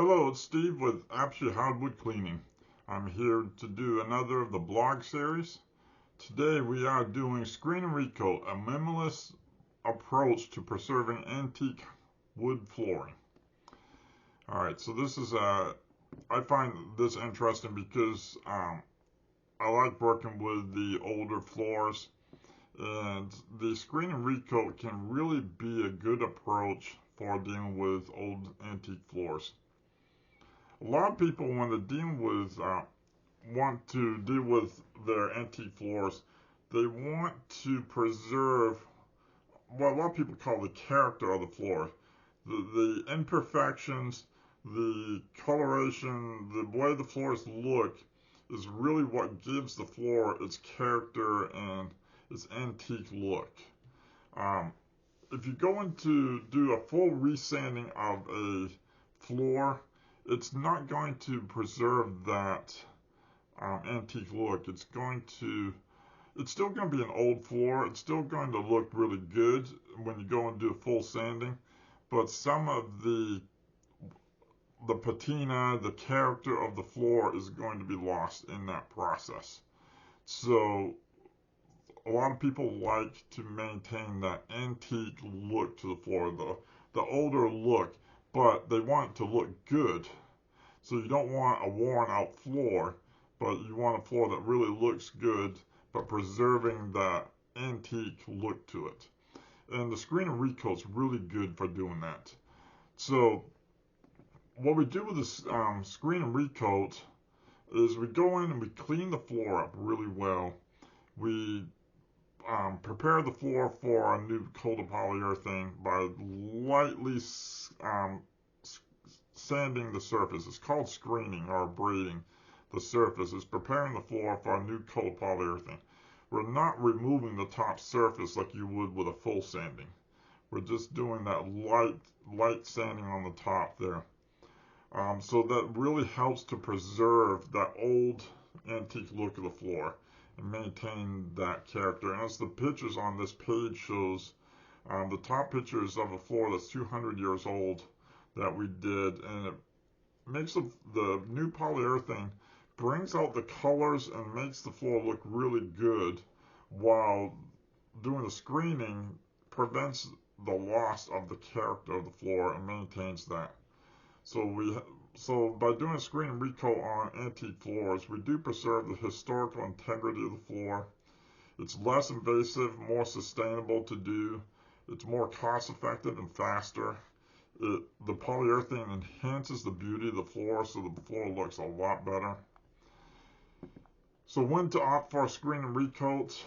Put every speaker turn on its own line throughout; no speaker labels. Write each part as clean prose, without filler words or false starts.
Hello, it's Steve with Apogee Hardwood Cleaning. I'm here to do another of the blog series. Today we are doing Screen and Recoat, a minimalist approach to preserving antique wood flooring. Alright, so I find this interesting because I like working with the older floors, and the Screen and Recoat can really be a good approach for dealing with old antique floors. A lot of people, when they're dealing with, want to deal with their antique floors, they want to preserve what a lot of people call the character of the floor. The imperfections, the coloration, the way the floors look is really what gives the floor its character and its antique look. If you go in to do a full resanding of a floor, it's not going to preserve that antique look. It's still going to be an old floor. It's still going to look really good when you go and do a full sanding, but some of the patina, the character of the floor is going to be lost in that process. So a lot of people like to maintain that antique look to the floor, the older look, but they want it to look good. So you don't want a worn out floor, but you want a floor that really looks good, but preserving that antique look to it. And the Screen and Recoat's really good for doing that. So what we do with this Screen and Recoat is we go in and we clean the floor up really well. We prepare the floor for a new coat of polyurethane by lightly sanding the surface. It's called screening or abrading the surface. It's preparing the floor for a new coat of polyurethane. We're not removing the top surface like you would with a full sanding. We're just doing that light sanding on the top there. So that really helps to preserve that old antique look of the floor and maintain that character. And as the pictures on this page shows, the top pictures of a floor that's 200 years old that we did, and it makes the new polyurethane brings out the colors and makes the floor look really good, while doing the screening prevents the loss of the character of the floor and maintains that. So by doing a Screen and Recoat on antique floors, we do preserve the historical integrity of the floor. It's less invasive, more sustainable to do. It's more cost effective and faster. The polyurethane enhances the beauty of the floor, so the floor looks a lot better. So when to opt for a Screen and Recoat?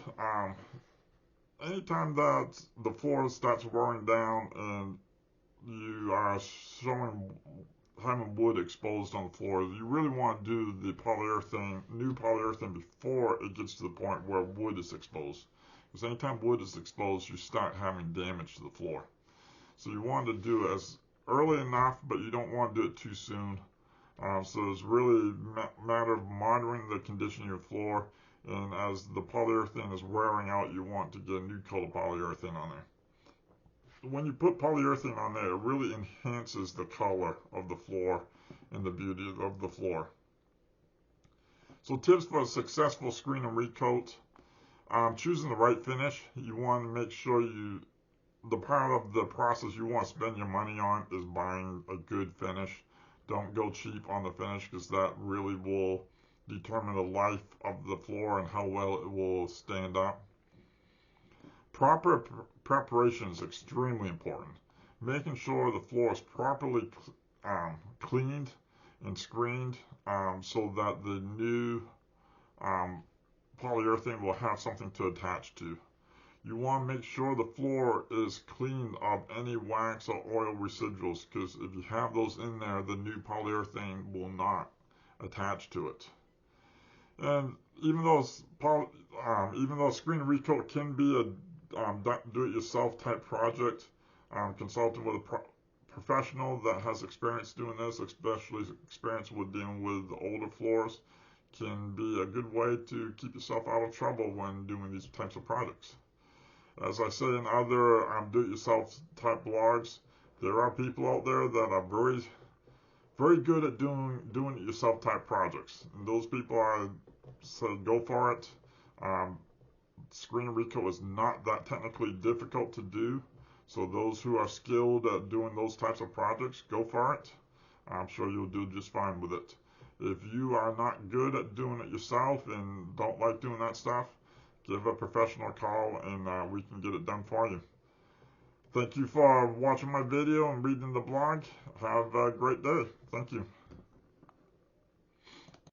Anytime that the floor starts wearing down and you are having wood exposed on the floor, you really want to do the new polyurethane before it gets to the point where wood is exposed. Because anytime wood is exposed, you start having damage to the floor. So you want to do it as early enough, but you don't want to do it too soon. So it's really a matter of monitoring the condition of your floor, and as the polyurethane is wearing out, you want to get a new coat of polyurethane on there. When you put polyurethane on there, it really enhances the color of the floor and the beauty of the floor. So tips for a successful Screen and Recoat: choosing the right finish. You want to make sure the part of the process you want to spend your money on is buying a good finish. Don't go cheap on the finish, because that really will determine the life of the floor and how well it will stand up. Proper preparation is extremely important. Making sure the floor is properly cleaned and screened, so that the new polyurethane will have something to attach to. You want to make sure the floor is cleaned of any wax or oil residuals, because if you have those in there, the new polyurethane will not attach to it. And even though Screen and Recoat can be a do-it-yourself type project, consulting with a professional that has experience doing this, especially experience with dealing with older floors, can be a good way to keep yourself out of trouble when doing these types of projects. As I say in other do-it-yourself type blogs, there are people out there that are very very good at doing it yourself type projects. And those people, I say go for it. Screen recoat is not that technically difficult to do. So those who are skilled at doing those types of projects, go for it. I'm sure you'll do just fine with it. If you are not good at doing it yourself and don't like doing that stuff, give a professional a call and we can get it done for you. Thank you for watching my video and reading the blog. Have a great day. Thank you.